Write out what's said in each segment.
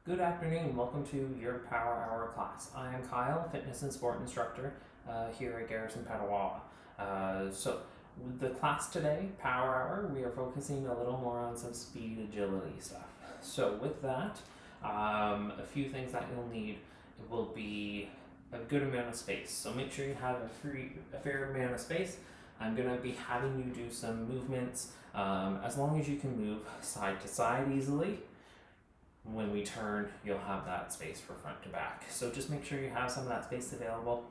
Good afternoon, welcome to your Power Hour class. I am Kyle, fitness and sport instructor here at Garrison Petawawa. So with the class today, Power Hour, we are focusing a little more on some speed agility stuff. So with that, a few things that you'll need will be a good amount of space. So make sure you have a fair amount of space. I'm going to be having you do some movements as long as you can move side to side easily. When we turn, you'll have that space for front to back. So just make sure you have some of that space available.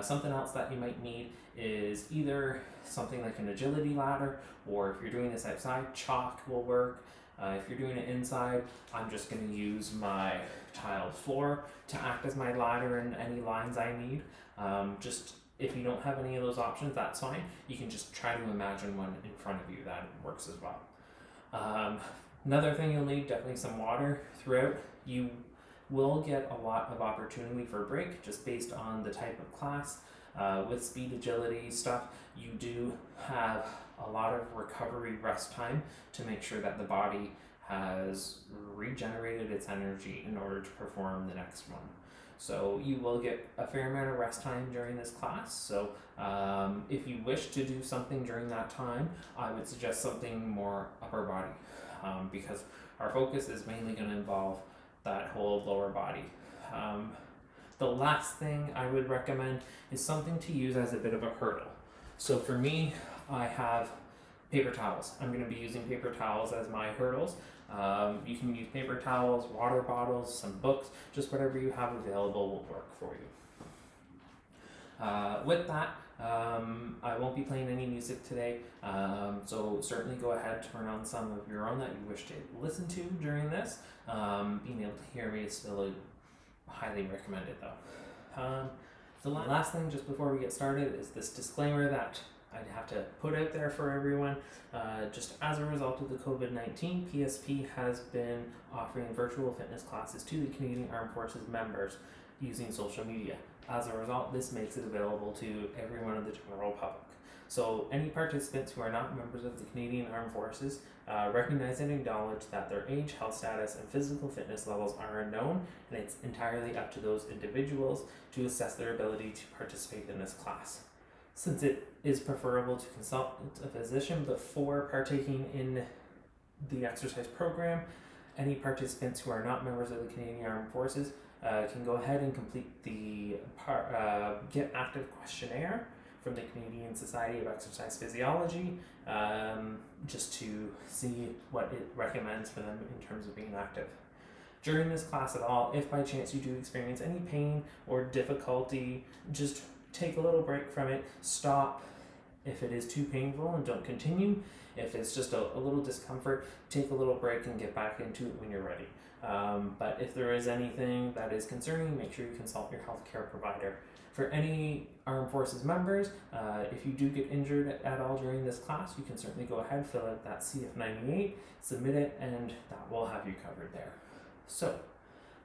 Something else that you might need is either something like an agility ladder, or if you're doing this outside, chalk will work. If you're doing it inside, I'm just going to use my tiled floor to act as my ladder in any lines I need. Just if you don't have any of those options, that's fine. You can just try to imagine one in front of you. That works as well. Another thing you'll need, definitely some water throughout. You will get a lot of opportunity for a break just based on the type of class. With speed agility stuff, you do have a lot of recovery rest time to make sure that the body has regenerated its energy in order to perform the next one. So you will get a fair amount of rest time during this class. So if you wish to do something during that time, I would suggest something more upper body. Because our focus is mainly going to involve that whole lower body. The last thing I would recommend is something to use as a bit of a hurdle. So for me, I have paper towels. I'm going to be using paper towels as my hurdles. You can use paper towels, water bottles, some books, just whatever you have available will work for you. With that, I won't be playing any music today, so certainly go ahead, turn on some of your own that you wish to listen to during this. Being able to hear me is still highly recommended though. The last thing just before we get started is this disclaimer that I'd have to put out there for everyone. Just as a result of the COVID-19, PSP has been offering virtual fitness classes to the Canadian Armed Forces members using social media. As a result, this makes it available to everyone of the general public. So any participants who are not members of the Canadian Armed Forces recognize and acknowledge that their age, health status, and physical fitness levels are unknown, and it's entirely up to those individuals to assess their ability to participate in this class. Since it is preferable to consult a physician before partaking in the exercise program, any participants who are not members of the Canadian Armed Forces can go ahead and complete the Get Active Questionnaire from the Canadian Society of Exercise Physiology, just to see what it recommends for them in terms of being active. During this class at all, if by chance you do experience any pain or difficulty, just take a little break from it, stop if it is too painful and don't continue. If it's just a little discomfort, take a little break and get back into it when you're ready. But if there is anything that is concerning, make sure you consult your healthcare provider. For any Armed Forces members, if you do get injured at all during this class, you can certainly go ahead, fill out that CF98, submit it, and that will have you covered there. So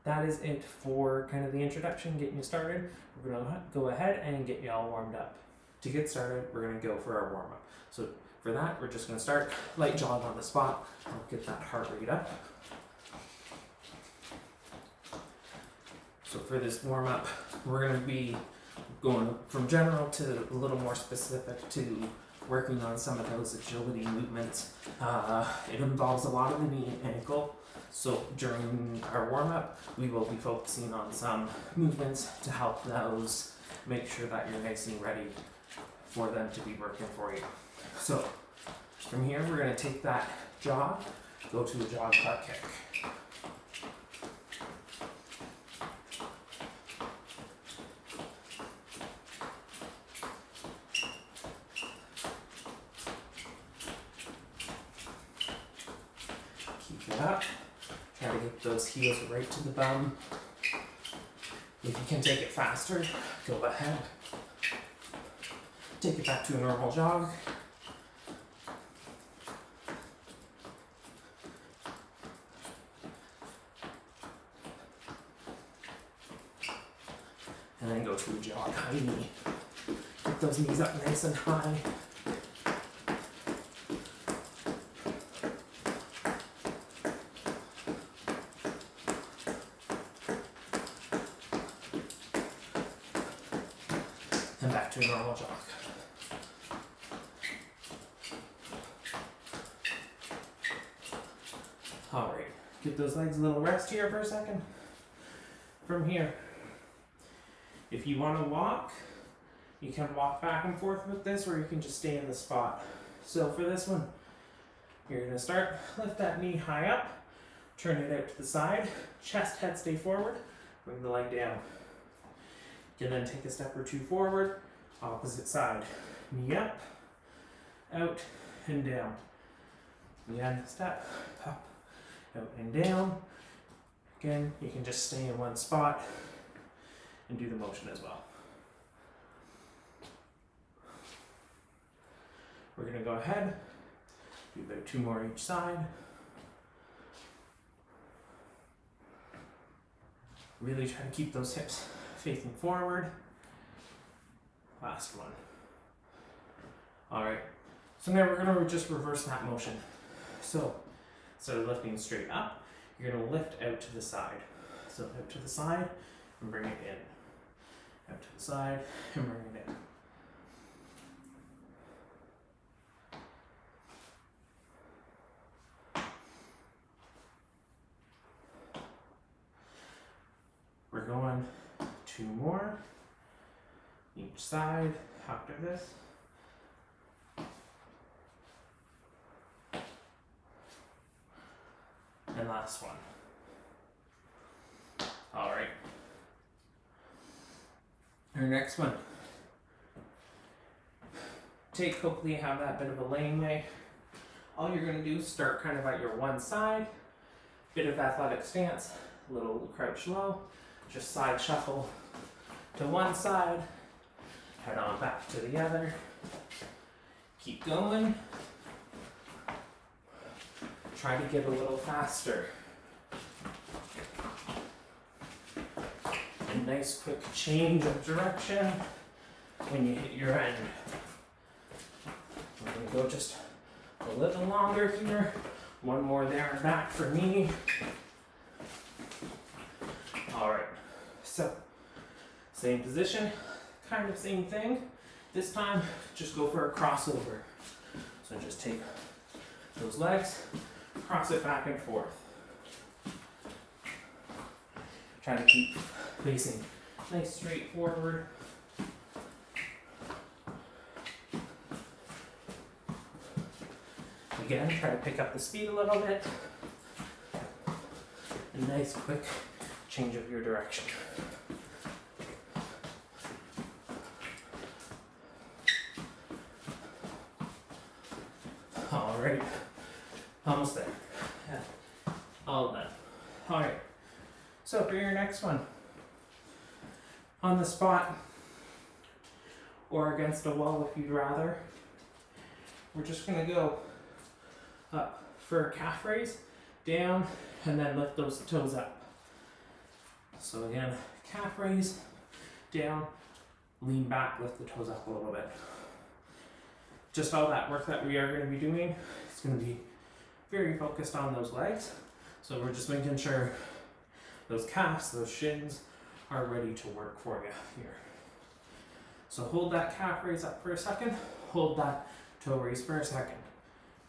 that is it for kind of the introduction, getting you started. We're going to go ahead and get you all warmed up. To get started, we're going to go for our warm-up. So for that, we're just going to start light jog on the spot. I'll get that heart rate up. So for this warm-up, we're going to be going from general to a little more specific to working on some of those agility movements. It involves a lot of the knee and ankle. So during our warm-up, we will be focusing on some movements to help those make sure that you're nice and ready for them to be working for you. So from here, we're going to take that jog, go to a jog cut kick. Keep it up. Try to get those heels right to the bum. If you can take it faster, go ahead. Take it back to a normal jog. And then go to a jog high knee. Get those knees up nice and high. and back to a normal jog. All right, give those legs a little rest here for a second. From here, if you want to walk, you can walk back and forth with this, or you can just stay in the spot. So for this one, you're gonna start, lift that knee high up, turn it out to the side, chest, head stay forward, bring the leg down. You can then take a step or two forward, opposite side. Knee up, out, and down. Again, step, up, out and down. Again, you can just stay in one spot and do the motion as well. We're gonna go ahead, do about 2 more each side. Really try to keep those hips facing forward. Last one. All right, so now we're gonna just reverse that motion. So instead of lifting straight up, you're gonna lift out to the side. So out to the side and bring it in. Out to the side and bring it in. We're going 2 more each side after this. And last one. All right. Our next one. Hopefully you have that bit of a laneway. All you're gonna do is start kind of at your one side, bit of athletic stance, little crouch low, just side shuffle to one side, head on back to the other, keep going. Try to get a little faster. A nice quick change of direction when you hit your end. We're gonna go just a little longer here. One more there and back for me. All right, so same position, kind of same thing. This time, just go for a crossover. So just take those legs, cross it back and forth. Try to keep facing nice straight forward. Again, try to pick up the speed a little bit. A nice quick change of your direction. All right, almost there. Yeah. All done. All right, so for your next one, on the spot or against a wall if you'd rather, we're just gonna go up for a calf raise, down, and then lift those toes up. So again, calf raise, down, lean back, lift the toes up a little bit. Just all that work that we are going to be doing is going to be very focused on those legs. So we're just making sure those calves, those shins are ready to work for you here. So hold that calf raise up for a second, hold that toe raise for a second.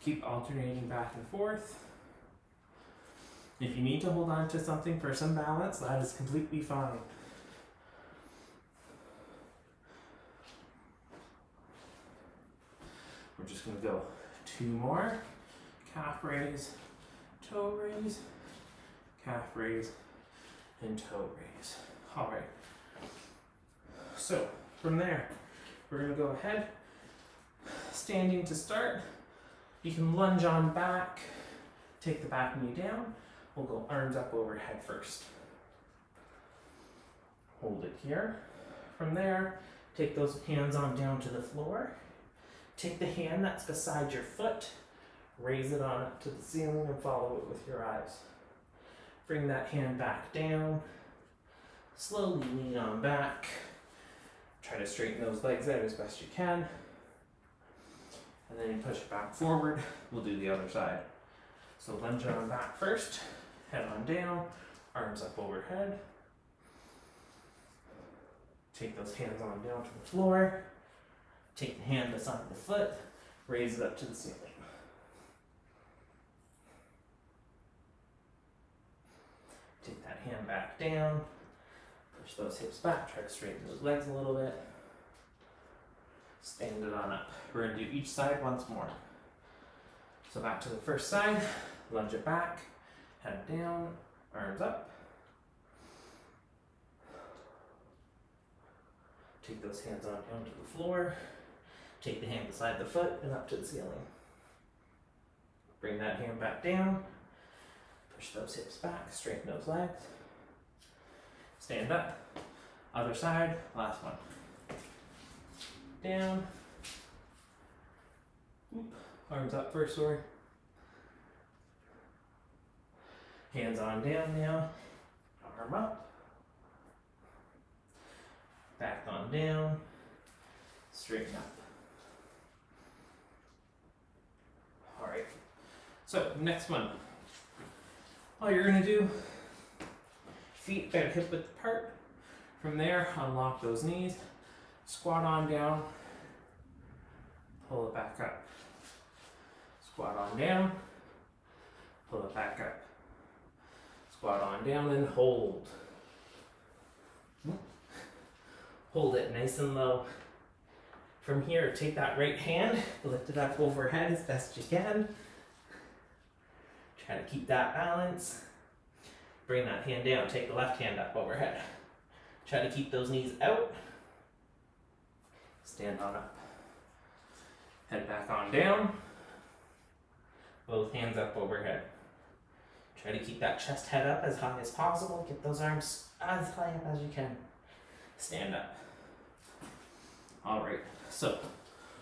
Keep alternating back and forth. If you need to hold on to something for some balance, that is completely fine. We're just going to go 2 more. Calf raise, toe raise, calf raise, and toe raise. All right. So from there, we're going to go ahead, standing to start. You can lunge on back, take the back knee down. We'll go arms up overhead first. Hold it here. From there, take those hands on down to the floor. Take the hand that's beside your foot, raise it on up to the ceiling and follow it with your eyes. Bring that hand back down. Slowly lean on back. Try to straighten those legs out as best you can. And then you push it back forward. We'll do the other side. So lunge on back first. Head on down, arms up overhead. Take those hands on down to the floor. Take the hand beside the foot, raise it up to the ceiling. Take that hand back down, push those hips back, try to straighten those legs a little bit. Stand it on up. We're going to do each side once more. So back to the first side, lunge it back, head down, arms up. Take those hands on down to the floor. Take the hand beside the foot and up to the ceiling. Bring that hand back down. Push those hips back, straighten those legs. Stand up. Other side, last one. Down. Oop. Arms up first, sorry. Hands on down now. Arm up. Back on down. Straighten up. Alright. So, next one. All you're going to do, feet bent hip width apart. From there, unlock those knees. Squat on down. Pull it back up. Squat on down. Pull it back up. Squat on down and hold. Hold it nice and low. From here, take that right hand, lift it up overhead as best you can. Try to keep that balance. Bring that hand down, take the left hand up overhead. Try to keep those knees out. Stand on up. Head back on down. Both hands up overhead. Try to keep that chest head up as high as possible. Get those arms as high up as you can. Stand up. Alright, so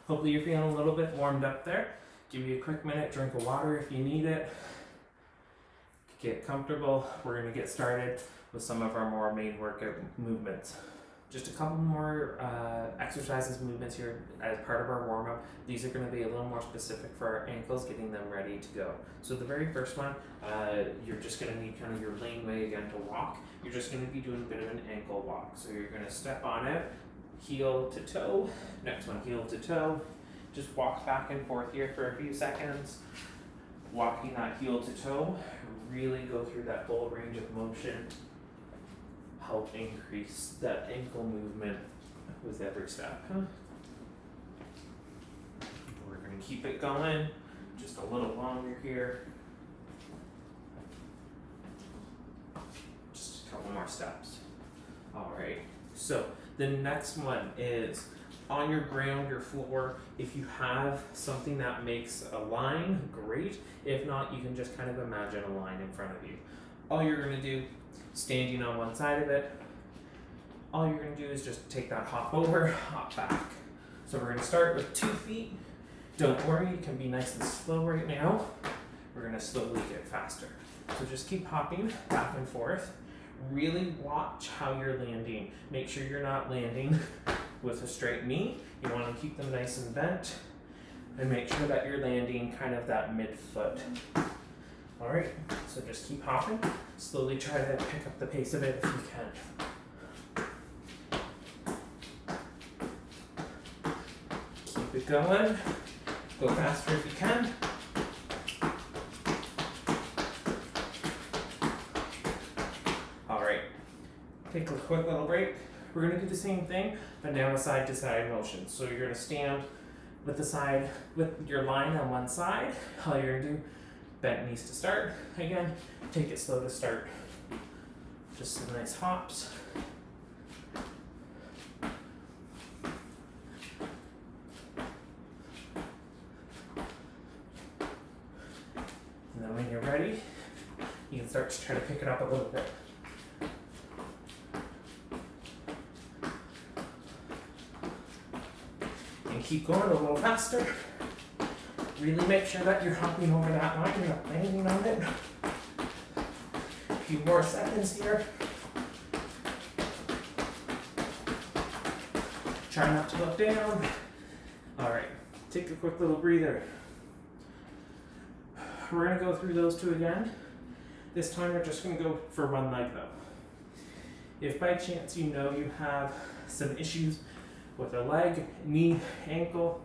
hopefully you're feeling a little bit warmed up there. Give you a quick minute, drink of water if you need it. Get comfortable. We're going to get started with some of our more main workout movements. Just a couple more exercises, movements here as part of our warm-up. These are going to be a little more specific for our ankles, getting them ready to go. So the very first one, you're just going to need kind of your laneway again to walk. You're just going to be doing a bit of an ankle walk. So you're going to step on it, heel to toe. Next one, heel to toe. Just walk back and forth here for a few seconds. Walking that heel to toe. Really go through that full range of motion. Help increase that ankle movement with every step. We're going to keep it going just a little longer here. Just a couple more steps. All right, so the next one is on your ground, your floor. If you have something that makes a line, great. If not, you can just kind of imagine a line in front of you. All you're going to do, standing on one side of it, all you're going to do is just take that hop over, hop back. So we're going to start with 2 feet. Don't worry, you can be nice and slow right now. We're going to slowly get faster. So just keep hopping back and forth. Really watch how you're landing. Make sure you're not landing with a straight knee. You want to keep them nice and bent. And make sure that you're landing kind of that mid-foot. All right, so just keep hopping. Slowly try to pick up the pace of it if you can. Keep it going. Go faster if you can. All right, take a quick little break. We're gonna do the same thing, but now a side to side motion. So you're gonna stand with the side, with your line on one side. All you're gonna do, bent knees to start. Again, take it slow to start. Just some nice hops. And then when you're ready, you can start to try to pick it up a little bit. And keep going a little faster. Really make sure that you're hopping over that line, you're not landing on it. A few more seconds here. Try not to look down. All right, take a quick little breather. We're gonna go through those two again. This time we're just gonna go for one leg though. If by chance you know you have some issues with a leg, knee, ankle,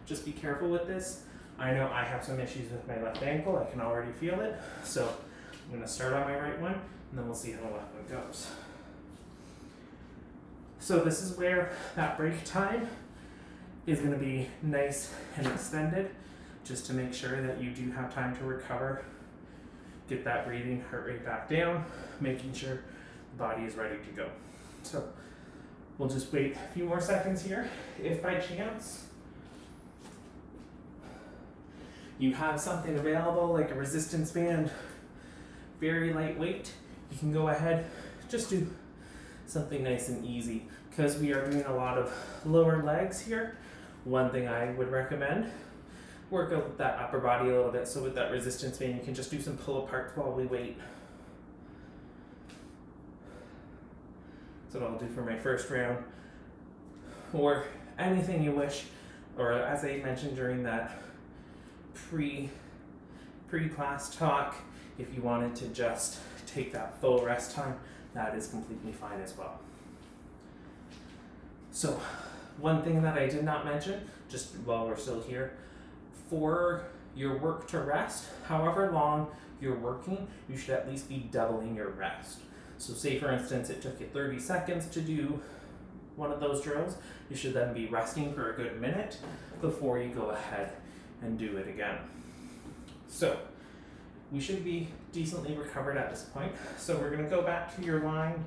just be careful with this. I know I have some issues with my left ankle. I can already feel it. So I'm going to start on my right one, and then we'll see how the left one goes. So this is where that break time is going to be nice and extended, just to make sure that you do have time to recover, get that breathing, heart rate back down, making sure the body is ready to go. So we'll just wait a few more seconds here. If by chance you have something available like a resistance band, very lightweight, you can go ahead, just do something nice and easy. Because we are doing a lot of lower legs here, one thing I would recommend, work out that upper body a little bit. So with that resistance band, you can just do some pull aparts while we wait. That's what I'll do for my first round, or anything you wish, or as I mentioned during that pre-class talk, if you wanted to just take that full rest time, that is completely fine as well. So one thing that I did not mention, just while we're still here, for your work to rest, however long you're working, you should at least be doubling your rest. So say for instance, it took you 30 seconds to do one of those drills, you should then be resting for a good minute before you go ahead and do it again. So we should be decently recovered at this point. So we're going to go back to your line,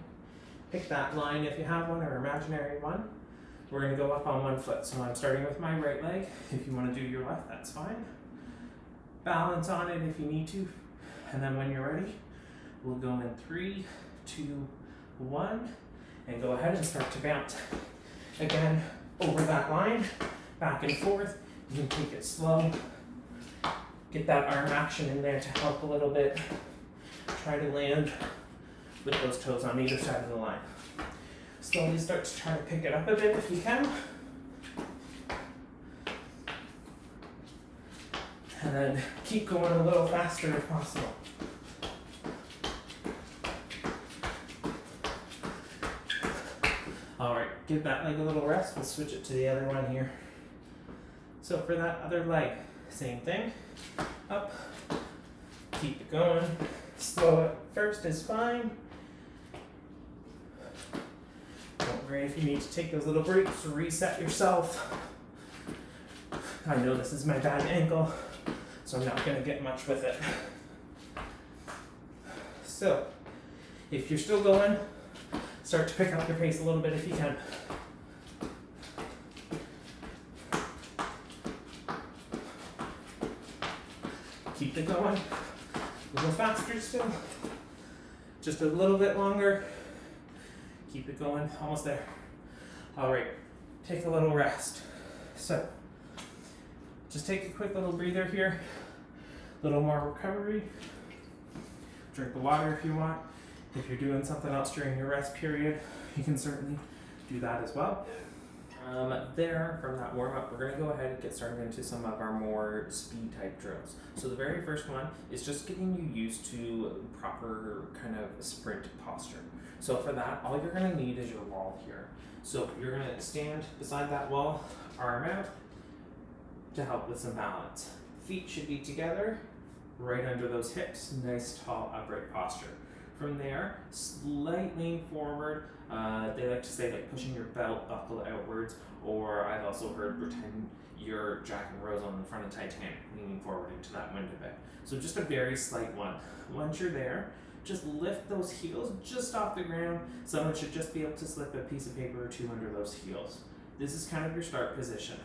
pick that line if you have one, or imaginary one. We're going to go up on one foot. So I'm starting with my right leg. If you want to do your left, that's fine. Balance on it if you need to. And then when you're ready, we'll go in 3, 2, 1, and go ahead and start to bounce. Again, over that line, back and forth. You can take it slow. Get that arm action in there to help a little bit. Try to land with those toes on either side of the line. Slowly start to try to pick it up a bit if you can. And then keep going a little faster if possible. All right, give that leg a little rest. We'll switch it to the other one here. So for that other leg, same thing. Up, keep it going. Slow it first is fine. Don't worry if you need to take those little breaks to reset yourself. I know this is my bad ankle, so I'm not going to get much with it. So, if you're still going, start to pick up your pace a little bit if you can. Keep it going. A little faster still. Just a little bit longer. Keep it going. Almost there. All right. Take a little rest. So, just take a quick little breather here. A little more recovery. Drink the water if you want. If you're doing something else during your rest period, you can certainly do that as well. There, from that warm-up, we're going to go ahead and get started into some of our more speed-type drills. So the very first one is just getting you used to proper kind of sprint posture. So for that, all you're going to need is your wall here. So you're going to stand beside that wall, arm out, to help with some balance. Feet should be together, right under those hips, nice, tall, upright posture. From there, slight lean forward. They like to say like pushing your belt buckle outwards, or I've also heard pretend you're Jack and Rose on the front of Titanic, leaning forward into that wind a bit. So just a very slight one. Once you're there, just lift those heels just off the ground. Someone should just be able to slip a piece of paper or two under those heels. This is kind of your start position.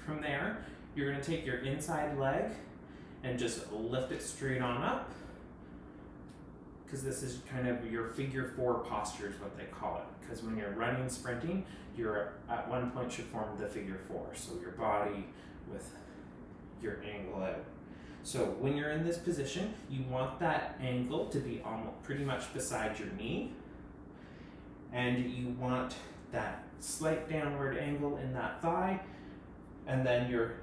From there, you're going to take your inside leg and just lift it straight on up, because this is kind of your figure 4 posture is what they call it. Because when you're running, sprinting, you're at one point should form the figure 4. So your body with your angle out. So when you're in this position, you want that angle to be almost pretty much beside your knee. And you want that slight downward angle in that thigh. And then your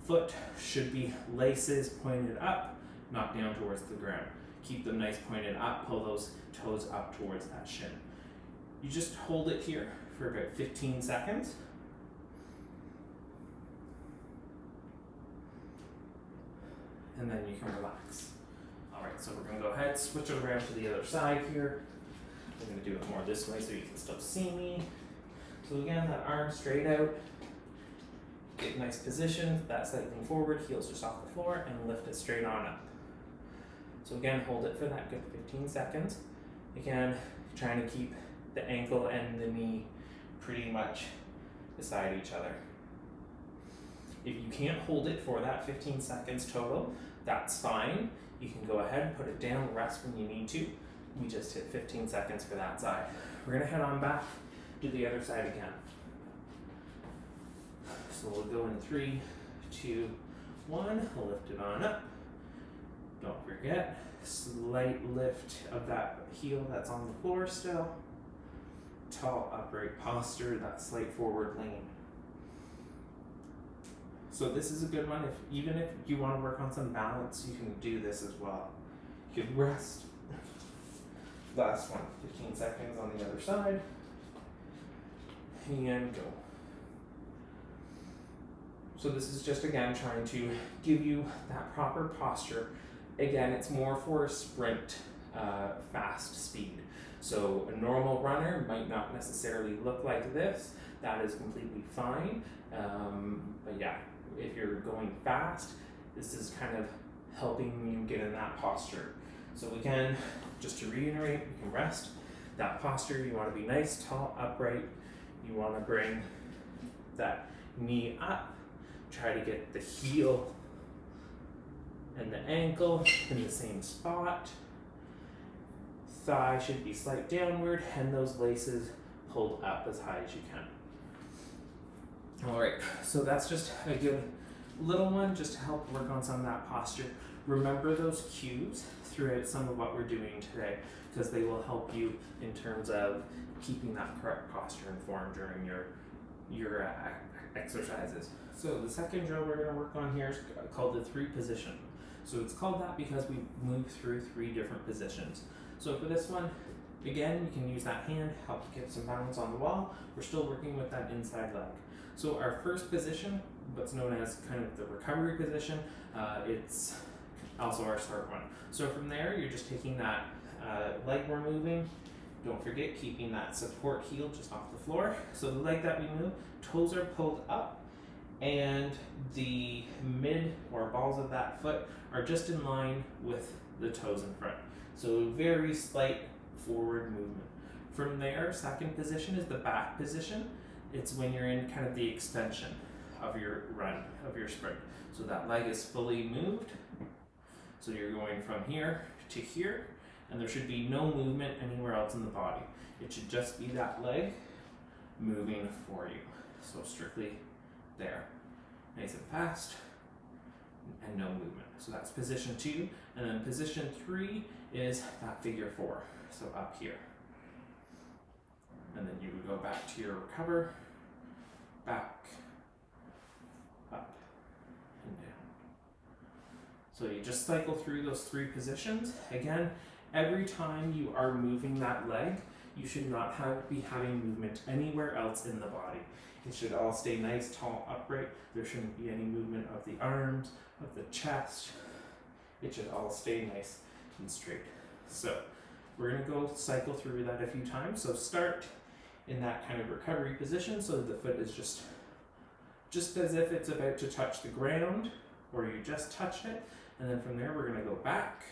foot should be laces pointed up, not down towards the ground. Keep them nice pointed up, pull those toes up towards that shin. You just hold it here for about 15 seconds. And then you can relax. All right, so we're gonna go ahead, switch it around to the other side here. I'm gonna do it more this way so you can still see me. So again, that arm straight out. Get a nice position, that side lean forward, heels just off the floor, and lift it straight on up. So again, hold it for that good 15 seconds. Again, trying to keep the ankle and the knee pretty much beside each other. If you can't hold it for that 15 seconds total, that's fine. You can go ahead, put it down, rest when you need to. We just hit 15 seconds for that side. We're gonna head on back to the other side again. So we'll go in 3, 2, 1, lift it on up. Don't forget, slight lift of that heel that's on the floor still. Tall upright posture, that slight forward lean. So this is a good one. Even if you want to work on some balance, you can do this as well. You can rest. Last one, 15 seconds on the other side. And go. So this is just, again, trying to give you that proper posture. Again, it's more for a sprint, fast speed. So a normal runner might not necessarily look like this. That is completely fine. But yeah, if you're going fast, this is kind of helping you get in that posture. So again, just to reiterate, you can rest. That posture, you want to be nice, tall, upright. You want to bring that knee up. Try to get the heel and the ankle in the same spot. Thigh should be slight downward, and those laces pulled up as high as you can. All right, so that's just a good little one just to help work on some of that posture. Remember those cues throughout some of what we're doing today, because they will help you in terms of keeping that correct posture and form during your exercises. So the second drill we're going to work on here is called the 3 position. So it's called that because we move through 3 different positions. So for this one, again, you can use that hand, help get some balance on the wall. We're still working with that inside leg. So our first position, what's known as kind of the recovery position, it's also our start one. So from there, you're just taking that leg we're moving. Don't forget keeping that support heel just off the floor. So the leg that we move, toes are pulled up, and the mid or balls of that foot are just in line with the toes in front. So very slight forward movement. From there, second position is the back position. It's when you're in kind of the extension of your run, of your sprint. So that leg is fully moved. So you're going from here to here, and there should be no movement anywhere else in the body. It should just be that leg moving for you. So strictly there. Nice and fast, and no movement. So that's position 2. And then position 3 is that figure 4. So up here. And then you would go back to your recover, back, up, and down. So you just cycle through those 3 positions. Again, every time you are moving that leg, you should not be having movement anywhere else in the body. It should all stay nice, tall, upright. There shouldn't be any movement of the arms, of the chest. It should all stay nice and straight. So we're gonna go cycle through that a few times. So start in that kind of recovery position so the foot is just as if it's about to touch the ground, or you just touched it. And then from there, we're gonna go back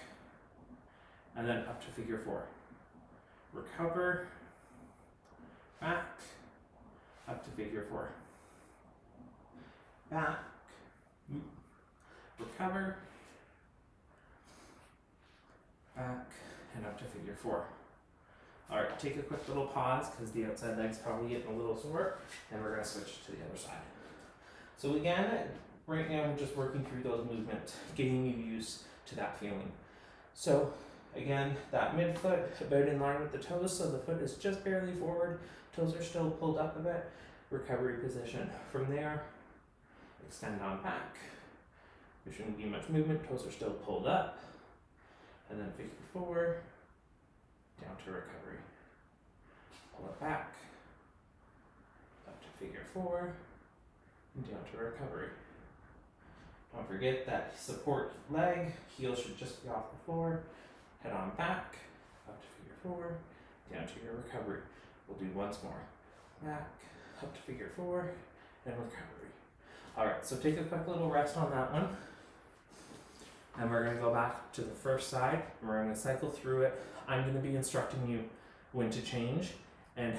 and then up to figure 4. Recover, back, up to figure 4. Back, recover, back, and up to figure 4. All right, take a quick little pause because the outside leg's probably getting a little sore, and we're gonna switch to the other side. So again, right now we're just working through those movements, getting you used to that feeling. So again, that midfoot about in line with the toes, so the foot is just barely forward, toes are still pulled up a bit, recovery position. From there, extend on back. There shouldn't be much movement, toes are still pulled up, and then figure 4, down to recovery. Pull it back, figure 4, and down to recovery. Don't forget that support leg, heel should just be off the floor, head on back, up to figure 4, down to your recovery. We'll do once more. Back, up to figure 4, and recovery. Alright, so take a quick little rest on that one. And we're going to go back to the first side, and we're going to cycle through it. I'm going to be instructing you when to change, and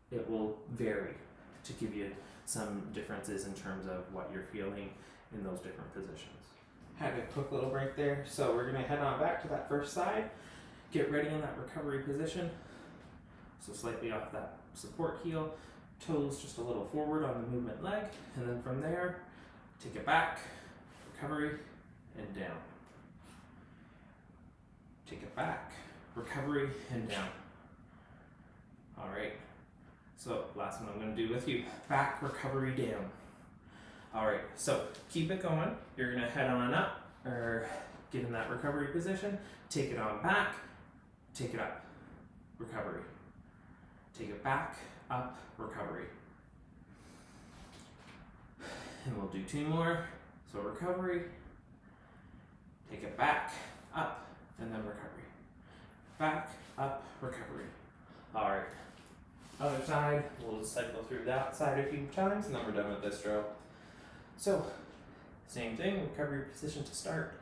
it will vary to give you some differences in terms of what you're feeling in those different positions. Had a quick little break there, so we're going to head on back to that first side. Get ready in that recovery position. So slightly off that support heel, toes just a little forward on the movement leg, and then from there, take it back, recovery, and down. Take it back, recovery, and down. All right, so last one I'm going to do with you. Back, recovery, down. All right, so keep it going. You're going to head on up, or get in that recovery position. Take it on back, take it up, recovery. Take it back, up, recovery. And we'll do 2 more. So recovery, take it back, up, and then recovery. Back, up, recovery. All right. Other side, we'll cycle through that side a few times, and then we're done with this drill. So, same thing, recovery position to start.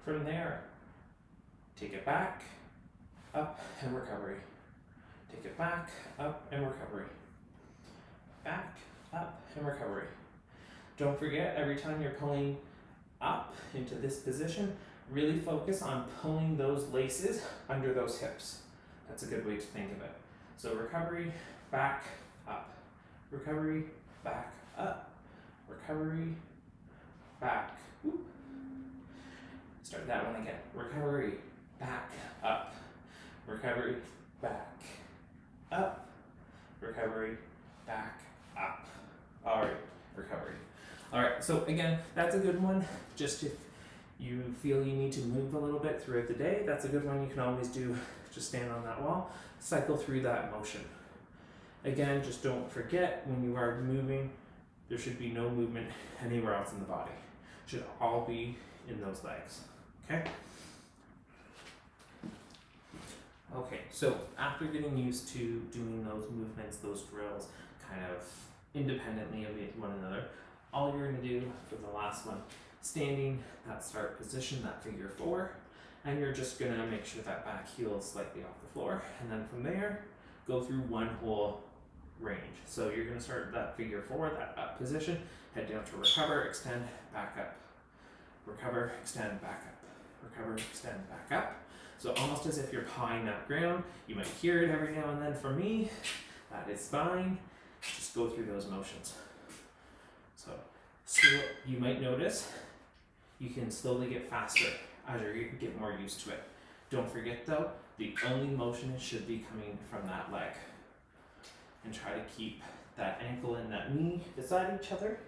From there, take it back, up, and recovery. Take it back, up, and recovery. Back, up, and recovery. Don't forget, every time you're pulling up into this position, really focus on pulling those laces under those hips. That's a good way to think of it. So recovery, back, up. Recovery, back, up. Recovery, back. Whoop. Start that one again. Recovery, back, up. Recovery, back, up. Recovery, back, up. All right, recovery. All right, so again, that's a good one. Just if you feel you need to move a little bit throughout the day, that's a good one you can always do. Just stand on that wall, cycle through that motion. Again, just don't forget when you are moving, there should be no movement anywhere else in the body. It should all be in those legs, okay? Okay, so after getting used to doing those movements, those drills, kind of independently of one another, all you're gonna do for the last one, standing, that start position, that figure 4, and you're just gonna make sure that back heel is slightly off the floor, and then from there, go through one whole range. So you're gonna start that figure 4, that up position, head down to recover, extend, back up. Recover, extend, back up. Recover, extend, back up. So almost as if you're pawing that ground. You might hear it every now and then from me. That is fine. Just go through those motions. So you might notice you can slowly get faster as you get more used to it. Don't forget though, the only motion should be coming from that leg. And try to keep that ankle and that knee beside each other.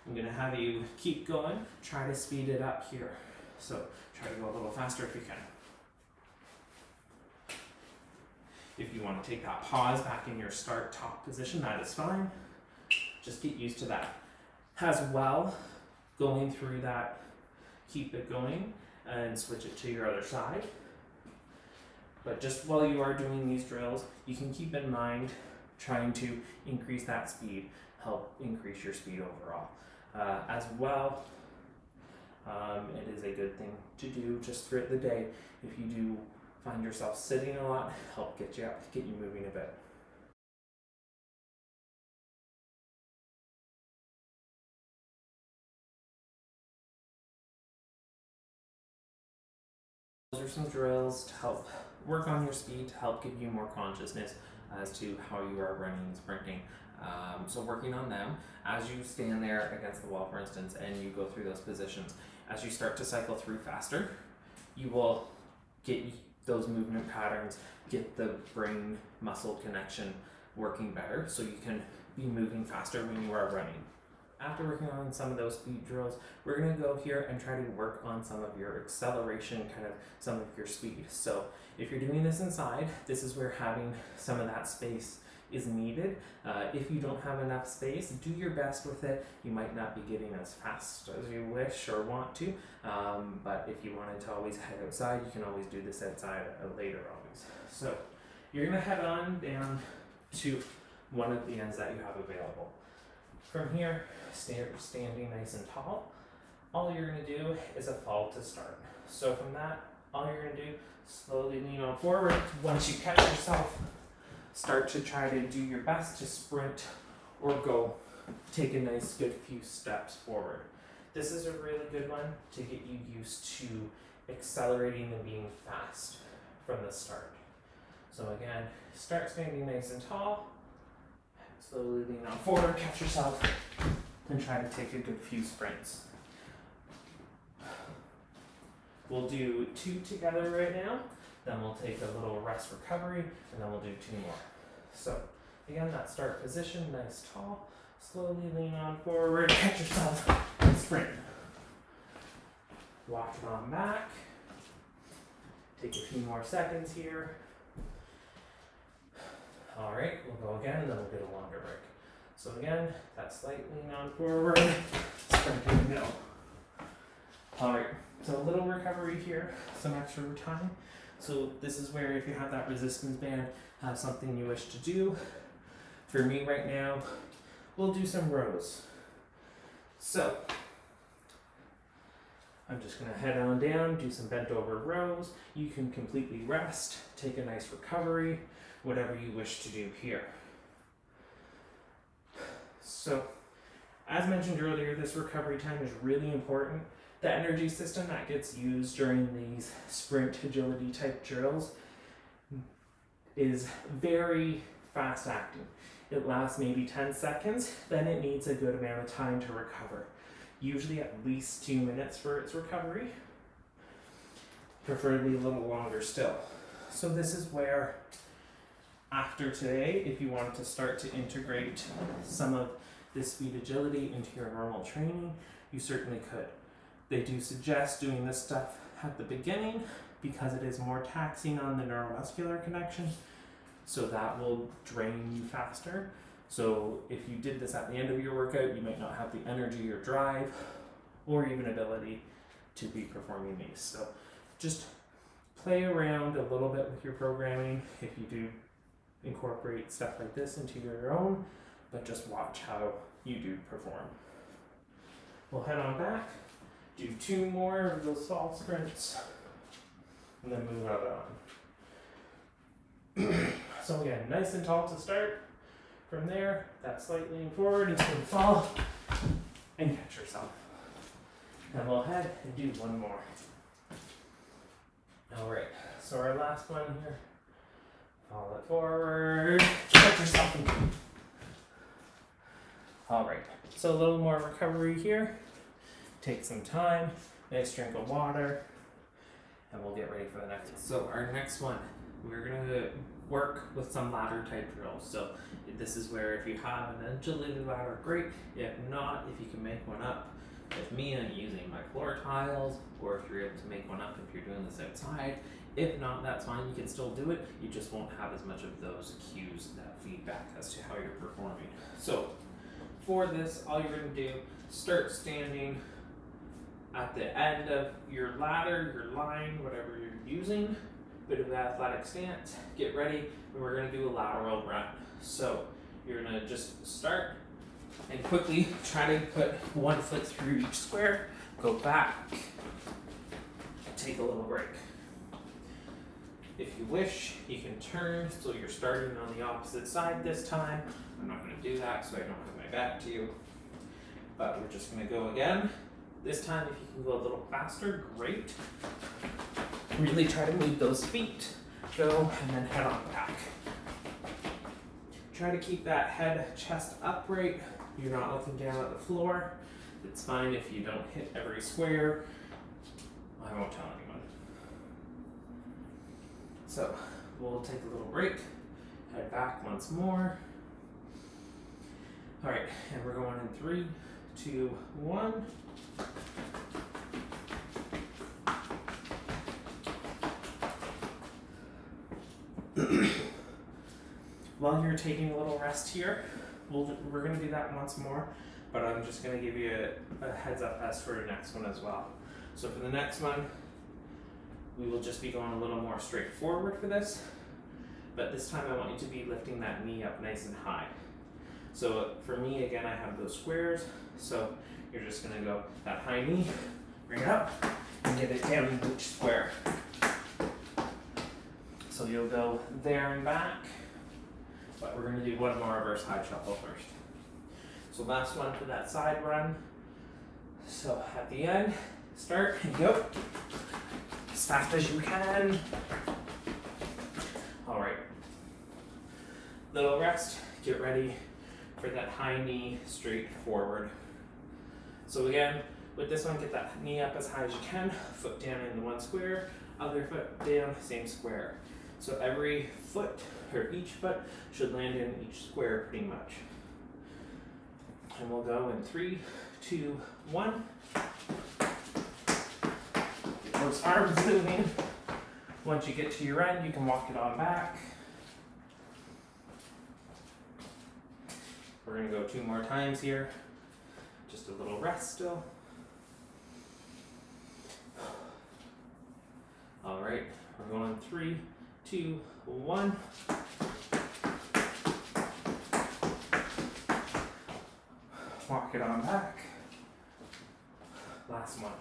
I'm gonna have you keep going, try to speed it up here. So try to go a little faster if you can. If you want to take that pause back in your start top position, that is fine. Just get used to that. As well, going through that, keep it going and switch it to your other side. But just while you are doing these drills, you can keep in mind trying to increase that speed, help increase your speed overall. As well, it is a good thing to do just throughout the day. If you do find yourself sitting a lot, help get you up, get you moving a bit. Those are some drills to help work on your speed, to help give you more consciousness as to how you are running and sprinting. So working on them, as you stand there against the wall, for instance, and you go through those positions, as you start to cycle through faster, you will get those movement patterns, get the brain muscle connection working better, so you can be moving faster when you are running. After working on some of those speed drills, we're going to go here and try to work on some of your acceleration, kind of some of your speed. So if you're doing this inside, this is where having some of that space is needed. If you don't have enough space, do your best with it. You might not be getting as fast as you wish or want to, but if you wanted to always head outside, you can always do this outside later always. So you're going to head on down to one of the ends that you have available. From here, standing nice and tall, all you're going to do is a fall to start. So from that, all you're going to do, slowly lean on forward. Once you catch yourself, start to try to do your best to sprint or go. Take a nice good few steps forward. This is a really good one to get you used to accelerating and being fast from the start. So again, start standing nice and tall. Slowly lean on forward, catch yourself, and try to take a good few sprints. We'll do 2 together right now, then we'll take a little rest recovery, and then we'll do 2 more. So again, that start position, nice tall, slowly lean on forward, catch yourself, and sprint. Walk it on back. Take a few more seconds here. All right, we'll go again, and then we'll get a longer break. So again, that slight lean on forward, sprint in the middle. All right, so a little recovery here, some extra time. So this is where if you have that resistance band, have something you wish to do. For me right now, we'll do some rows. So I'm just gonna head on down, do some bent over rows. You can completely rest, take a nice recovery, whatever you wish to do here. So, as mentioned earlier, this recovery time is really important. The energy system that gets used during these sprint agility type drills is very fast acting. It lasts maybe 10 seconds, then it needs a good amount of time to recover. Usually at least 2 minutes for its recovery, preferably a little longer still. So this is where, after today, if you wanted to start to integrate some of this speed agility into your normal training, you certainly could. They do suggest doing this stuff at the beginning because it is more taxing on the neuromuscular connection, so that will drain you faster. So if you did this at the end of your workout, you might not have the energy or drive or even ability to be performing these. So just play around a little bit with your programming if you do incorporate stuff like this into your own, but just watch how you do perform. We'll head on back, do 2 more of those fall sprints, and then move right on. So again, nice and tall to start. From there, that slight lean forward into the fall, and catch yourself. Then we'll head and do 1 more. All right, so our last one here. Fall it forward, catch yourself. All right, so a little more recovery here. Take some time, nice drink of water, and we'll get ready for the next one. So our next one, we're gonna work with some ladder type drills. So this is where if you have an agility ladder, great. If not, if you can make one up with me and using my floor tiles, or if you're able to make one up if you're doing this outside. If not, that's fine, you can still do it. You just won't have as much of those cues, that feedback as to how you're performing. So for this, all you're gonna do, start standing at the end of your ladder, your line, whatever you're using. Bit of athletic stance, get ready, and we're gonna do a lateral run. So you're gonna just start and quickly try to put 1 foot through each square, go back, take a little break. If you wish, you can turn, so you're starting on the opposite side this time. I'm not gonna do that, so I don't have my back to you. But we're just gonna go again. This time, if you can go a little faster, great. Really try to move those feet, go, and then head on back. Try to keep that head, chest upright. You're not looking down at the floor. It's fine if you don't hit every square. I won't tell anyone. So we'll take a little break, head back once more. All right, and we're going in 3, 2, 1. while you're taking a little rest here, we're going to do that once more, but I'm just going to give you a heads up as for the next one as well. So for the next one, we will just be going a little more straightforward for this, but this time I want you to be lifting that knee up nice and high. So for me, again, I have those squares, so you're just going to go that high knee, bring it up, and get it down in each square. So you'll go there and back, but we're going to do one more reverse high shuffle first. So last one for that side run. So at the end, start and go as fast as you can. All right. Little rest, get ready for that high knee straight forward. So again, with this one, get that knee up as high as you can, foot down in the one square, other foot down, same square. So every foot, or each foot, should land in each square pretty much. And we'll go in 3, 2, 1. Get those arms moving. Once you get to your end, you can walk it on back. We're going to go 2 more times here. Just a little rest still. All right, we're going 3, 2, 1. Walk it on back. Last one.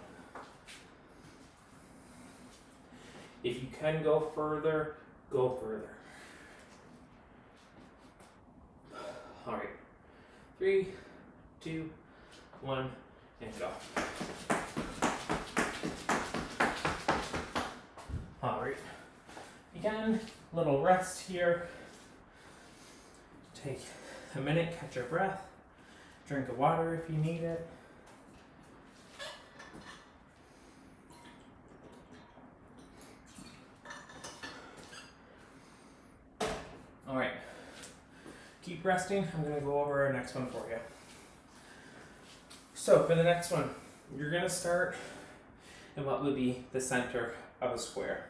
If you can go further, go further. All right, 3, 2, 1, and go. All right. Again, little rest here. Take a minute, catch your breath. Drink of water if you need it. All right. Keep resting. I'm going to go over our next one for you. So for the next one, you're going to start in what would be the center of a square.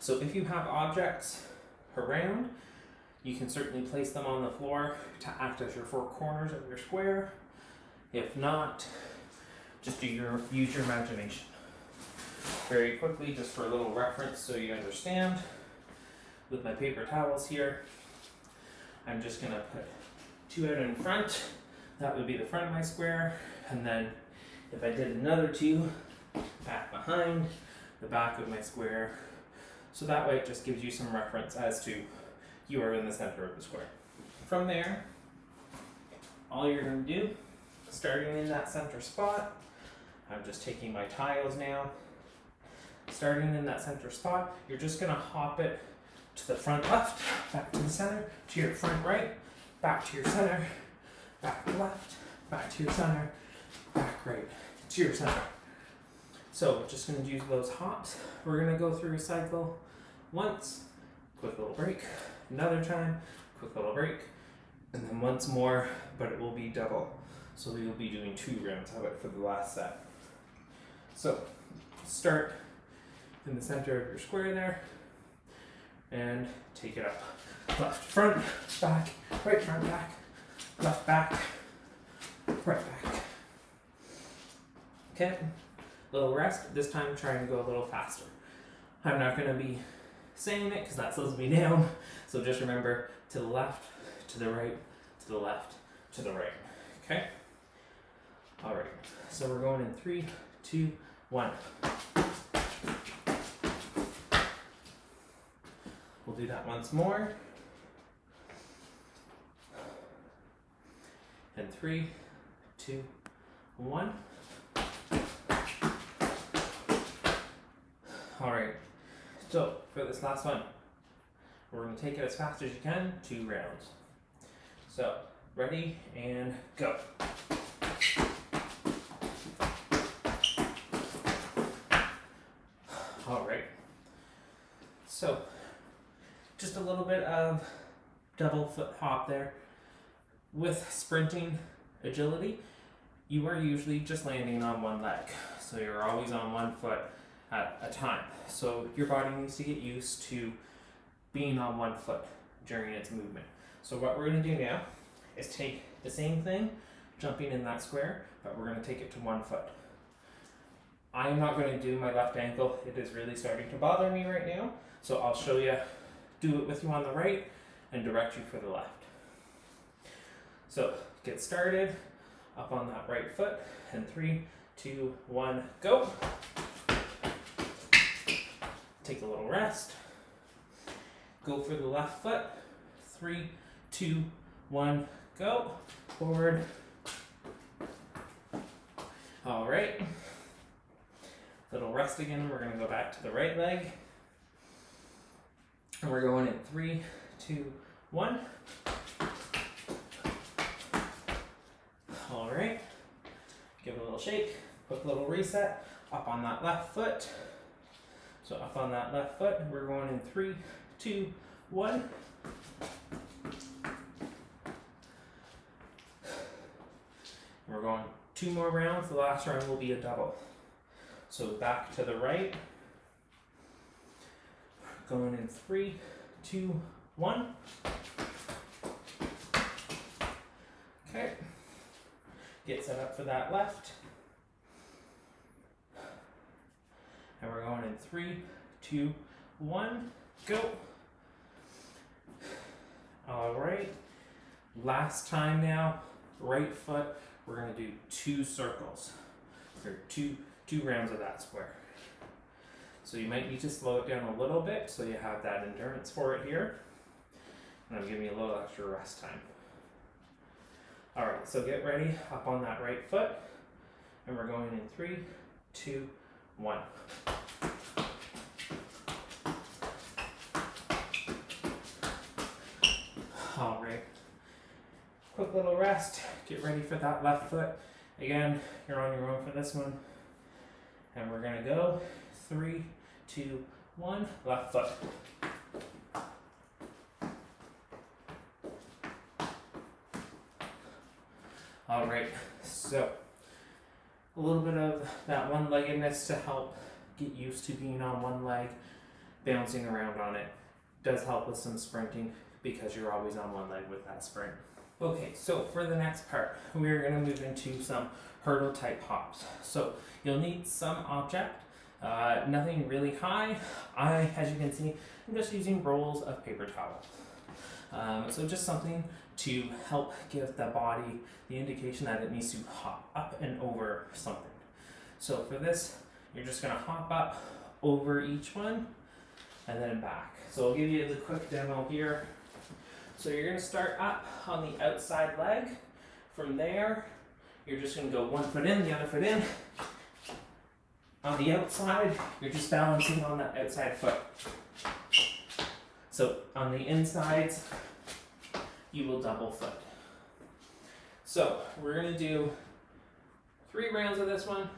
So if you have objects around, you can certainly place them on the floor to act as your 4 corners of your square. If not, just use your imagination. Very quickly, just for a little reference so you understand, with my paper towels here, I'm just going to put 2 out in front. That would be the front of my square. And then if I did another 2 back behind the back of my square. So that way it just gives you some reference as to you are in the center of the square. From there, all you're going to do, starting in that center spot, I'm just taking my tiles now. Starting in that center spot, you're just going to hop it to the front left, back to the center, to your front right, back to your center, back left, back to your center, back right, to your center. So we're just going to use those hops. We're going to go through a cycle once, quick little break, another time, quick little break, and then once more, but it will be double. So we will be doing 2 rounds of it for the last set. So start in the center of your square there, and take it up. Left front, back, right front, back, left back, right back. Okay, little rest. This time trying to go a little faster. I'm not going to be saying it because that slows me down. So just remember, to the left, to the right, to the left, to the right. Okay? All right. So we're going in 3, 2, 1. We'll do that once more. And 3, 2, 1. All right. So for this last one, we're going to take it as fast as you can, 2 rounds. So ready and go. All right. So just a little bit of double foot hop there. With sprinting agility, you are usually just landing on one leg. So you're always on one foot at a time. So your body needs to get used to being on one foot during its movement. So what we're going to do now is take the same thing, jumping in that square, but we're going to take it to 1 foot. I'm not going to do my left ankle. It is really starting to bother me right now. So I'll show you, do it with you on the right and direct you for the left. So get started, up on that right foot, and 3, 2, 1, go. Take a little rest. Go for the left foot. 3, 2, 1, go. Forward. All right. Little rest again. We're going to go back to the right leg. And we're going in 3, 2, 1. All right. Give it a little shake. Quick little reset. Up on that left foot. So up on that left foot, we're going in 3, 2, 1. We're going 2 more rounds. The last round will be a double. So back to the right. Going in 3, 2, 1. Okay. Get set up for that left. And we're going in 3, 2, 1, go. All right. Last time now, right foot, we're going to do 2 circles, or two rounds of that square. So you might need to slow it down a little bit so you have that endurance for it here. And I'm giving you a little extra rest time. All right, so get ready, up on that right foot, and we're going in 3, 2, 1. All right, quick little rest, get ready for that left foot. Again, you're on your own for this one. And we're gonna go 3, 2, 1, left foot. All right, so a little bit of that one-leggedness to help get used to being on one leg, bouncing around on it. Does help with some sprinting because you're always on one leg with that sprint. Okay, so for the next part, we're gonna move into some hurdle type hops. So you'll need some object, nothing really high. As you can see, I'm just using rolls of paper towel. So just something to help give the body the indication that it needs to hop up and over something. So for this, you're just gonna hop up over each one and then back. So I'll give you the quick demo here. So you're gonna start up on the outside leg. From there, you're just gonna go 1 foot in, the other foot in. On the outside, you're just balancing on that outside foot. So on the insides, you will double foot. So we're gonna do 3 rounds of this one.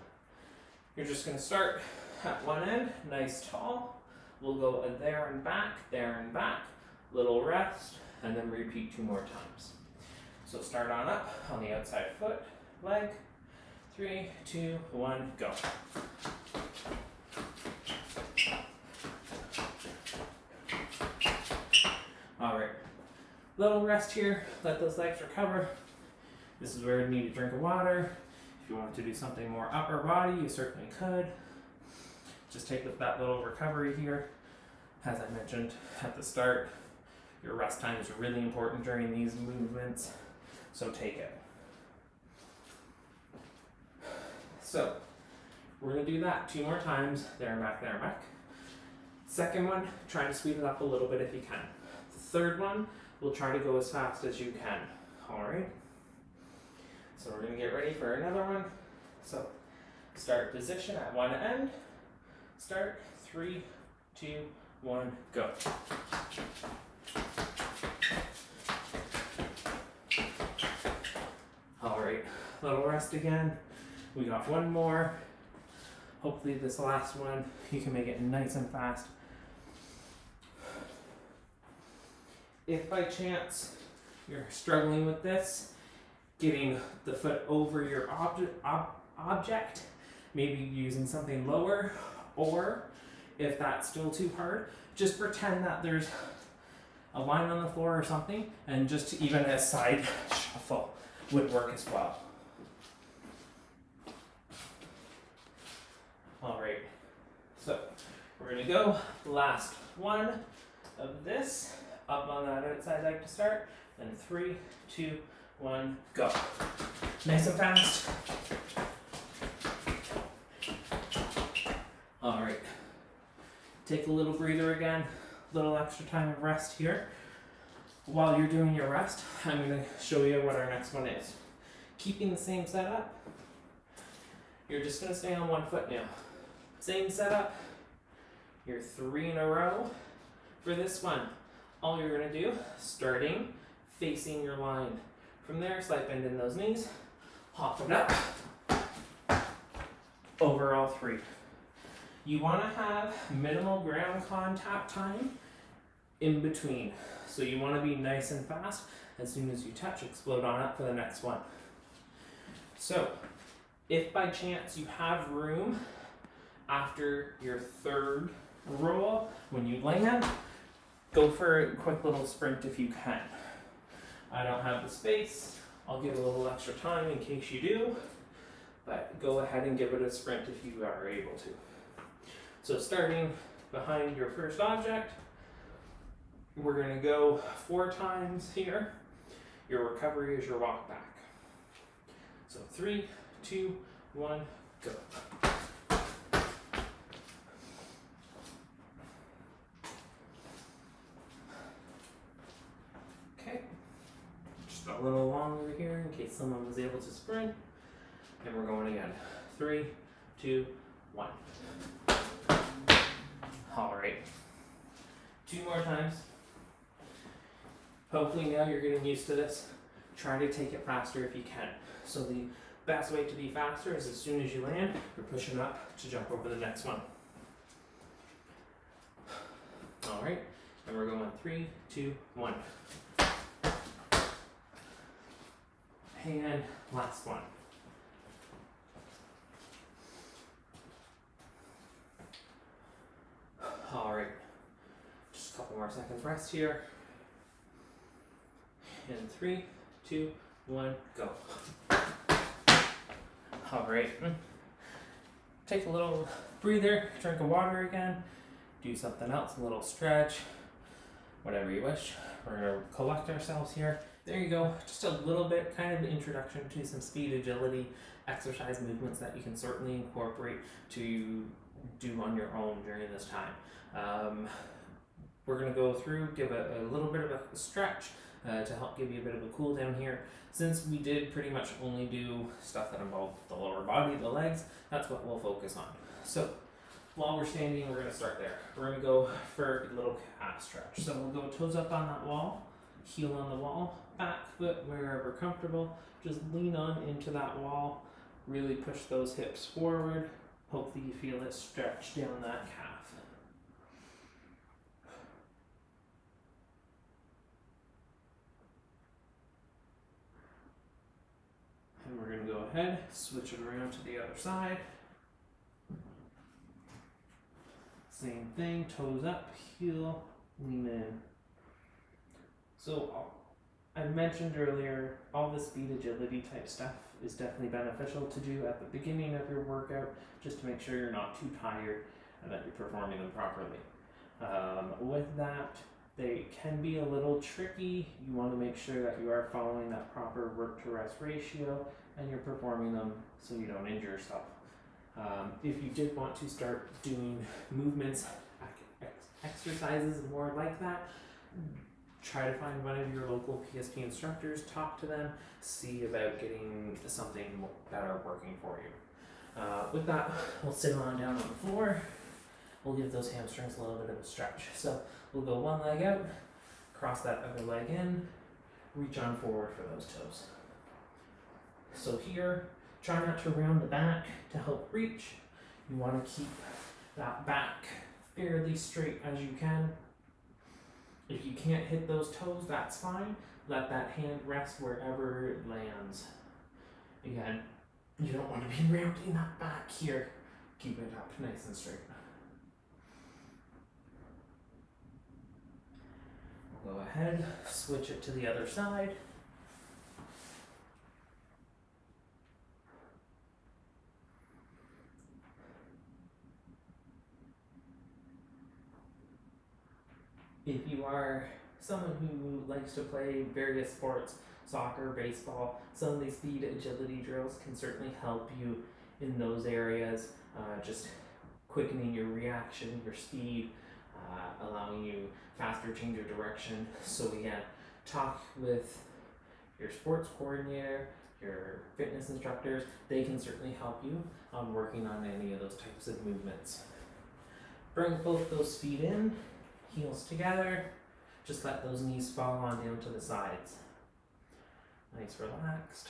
You're just gonna start at one end, nice tall. We'll go there and back, little rest, and then repeat 2 more times. So start on up on the outside foot, leg. 3, 2, 1, go. All right, little rest here, let those legs recover. This is where you need a drink of water. If you want to do something more upper body, you certainly could. Just take that little recovery here. As I mentioned at the start, your rest time is really important during these movements, so take it. So we're gonna do that 2 more times, there and back, there and back. Second one, try to speed it up a little bit if you can. The third one, we'll try to go as fast as you can, all right? So we're gonna get ready for another one. So start position at one end, start, 3, 2, 1, go. All right, little rest again. We got 1 more. Hopefully this last one, you can make it nice and fast. If by chance you're struggling with this, getting the foot over your object, maybe using something lower, or if that's still too hard, just pretend that there's a line on the floor or something, and just even a side shuffle would work as well. All right, so we're gonna go last one of this, up on that outside leg to start, and 3, 2, 1, go. Nice and fast. All right, take a little breather again, little extra time of rest here. While you're doing your rest, I'm gonna show you what our next one is. Keeping the same setup, you're just gonna stay on one foot now. Same setup, you're 3 in a row. For this one, all you're gonna do, starting facing your line. From there, slight bend in those knees, hop it up, over all 3. You wanna have minimal ground contact time in between. So you wanna be nice and fast. As soon as you touch, explode on up for the next one. So, if by chance you have room after your 3rd roll, when you land, go for a quick little sprint if you can. I don't have the space. I'll give a little extra time in case you do, but go ahead and give it a sprint if you are able to. So starting behind your first object, we're gonna go 4 times here. Your recovery is your walk back. So 3, 2, 1, go. Okay, just a little longer here in case someone was able to sprint. And we're going again. 3, 2, 1. All right, 2 more times. Hopefully now you're getting used to this. Try to take it faster if you can. So the best way to be faster is as soon as you land, you're pushing up to jump over the next one. All right, and we're going 3, 2, 1. And last one. All right, just a couple more seconds rest here. And 3, 2, 1, go. All right, take a little breather, drink of water again, do something else, a little stretch, whatever you wish. We're gonna collect ourselves here. There you go, just a little bit, kind of introduction to some speed, agility, exercise movements that you can certainly incorporate to do on your own during this time. We're gonna go through, give a little bit of a stretch to help give you a bit of a cool down here. Since we did pretty much only do stuff that involved the lower body, the legs, that's what we'll focus on. So while we're standing, we're gonna start there. We're gonna go for a little calf stretch. So we'll go toes up on that wall, heel on the wall, back foot wherever comfortable. Just lean on into that wall, really push those hips forward. Hopefully you feel it stretch down that calf. And we're going to go ahead, switch it around to the other side. Same thing, toes up, heel, lean in. So I mentioned earlier, all the speed agility type stuff is definitely beneficial to do at the beginning of your workout, just to make sure you're not too tired and that you're performing them properly. With that, they can be a little tricky. You want to make sure that you are following that proper work to rest ratio and you're performing them so you don't injure yourself. If you did want to start doing movements, exercises more like that, try to find one of your local PSP instructors, talk to them, see about getting something better working for you. With that, we'll sit on down on the floor. We'll give those hamstrings a little bit of a stretch. So we'll go one leg out, cross that other leg in, reach on forward for those toes. So here, try not to round the back to help reach. You want to keep that back fairly straight as you can. If you can't hit those toes, that's fine. Let that hand rest wherever it lands. Again, you don't want to be rounding that back here. Keep it up nice and straight. We'll go ahead, switch it to the other side. If you are someone who likes to play various sports, soccer, baseball, some of these speed agility drills can certainly help you in those areas, just quickening your reaction, your speed, allowing you faster change of direction. So again, talk with your sports coordinator, your fitness instructors. They can certainly help you on working on any of those types of movements. Bring both those feet in, heels together. Just let those knees fall on down to the sides. Nice, relaxed.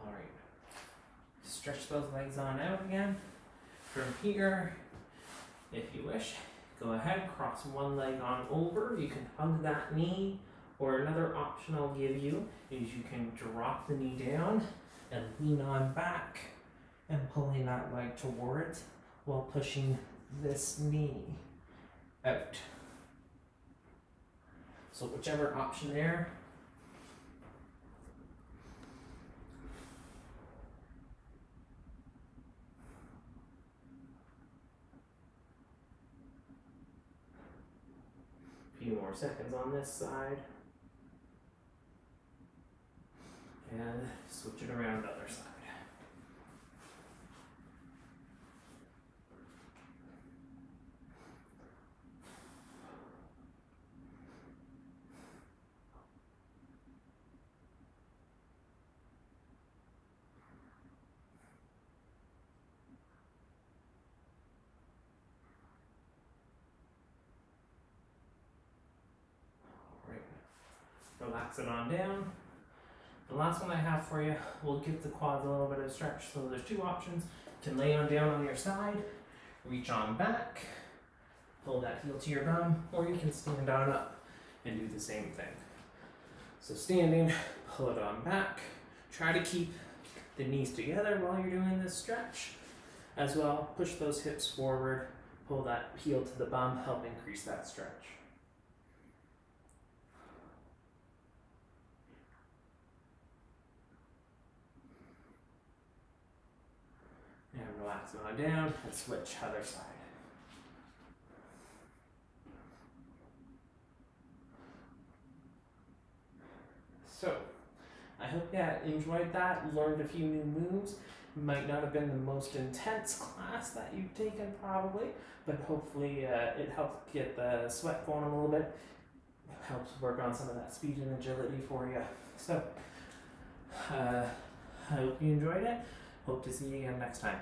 All right. Stretch those legs on out again. From here, if you wish, go ahead, cross one leg on over. You can hug that knee, or another option I'll give you is you can drop the knee down and lean on back and pulling that leg towards while pushing this knee out. So whichever option there. Few more seconds on this side. And switch it around the other side. Relax it on down. The last one I have for you will give the quads a little bit of stretch. So there's two options. You can lay on down on your side, reach on back, pull that heel to your bum, or you can stand on up and do the same thing. So standing, pull it on back. Try to keep the knees together while you're doing this stretch. As well, push those hips forward, pull that heel to the bum, help increase that stretch. And relax on down and switch other side. So, I hope you enjoyed that, learned a few new moves. Might not have been the most intense class that you've taken probably, but hopefully it helped get the sweat going a little bit. Helps work on some of that speed and agility for you. So, I hope you enjoyed it. Hope to see you again next time.